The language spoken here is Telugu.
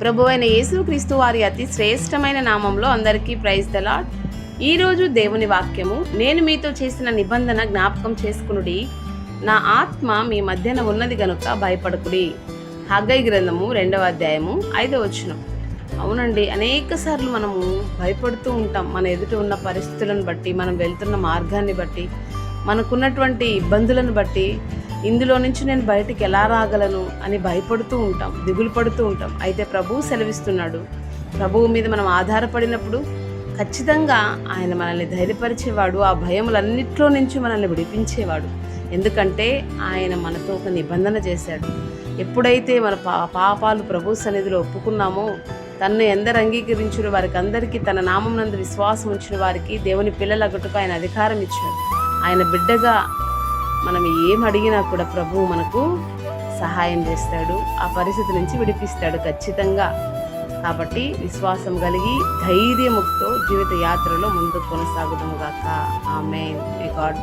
ప్రభువైన యేసుక్రీస్తు వారి అతి శ్రేష్టమైన నామంలో అందరికీ ప్రైజ్ ద లార్డ్. ఈరోజు దేవుని వాక్యము, నేను మీతో చేసిన నిబంధన జ్ఞాపకం చేసుకునుడి, నా ఆత్మ మీ మధ్యన ఉన్నది గనుక భయపడకుడి. హగ్గై గ్రంథము 2వ అధ్యాయము 5వ వచనం. అవునండి, అనేక సార్లు మనము భయపడుతూ ఉంటాం. మన ఎదుట ఉన్న పరిస్థితులను బట్టి, మనం వెళ్తున్న మార్గాన్ని బట్టి, మనకున్నటువంటి ఇబ్బందులను బట్టి, ఇందులో నుంచి నేను బయటికి ఎలా రాగలను అని భయపడుతూ ఉంటాం, దిగులు పడుతూ ఉంటాం. అయితే ప్రభువు సెలవిస్తున్నాడు, ప్రభువు మీద మనం ఆధారపడినప్పుడు ఖచ్చితంగా ఆయన మనల్ని ధైర్యపరిచేవాడు, ఆ భయములన్నిట్లో నుంచి మనల్ని విడిపించేవాడు. ఎందుకంటే ఆయన మనతో ఒక నిబంధన చేశాడు. ఎప్పుడైతే మన పాపాలు ప్రభు సన్నిధిలో ఒప్పుకున్నామో, తన్ను ఎందరు అంగీకరించిన వారికి అందరికీ, తన నామం నందు విశ్వాసం ఉంచిన వారికి దేవుని పిల్లలగట్టుకు ఆయన అధికారం ఇచ్చాడు. ఆయన బిడ్డగా మనం ఏం అడిగినా కూడా ప్రభువు మనకు సహాయం చేస్తాడు, ఆ పరిస్థితి నుంచి విడిపిస్తాడు ఖచ్చితంగా. కాబట్టి విశ్వాసం కలిగి ధైర్యముతో జీవిత యాత్రలో ముందుకు కొనసాగుదాము గాక. ఆమేన్. May God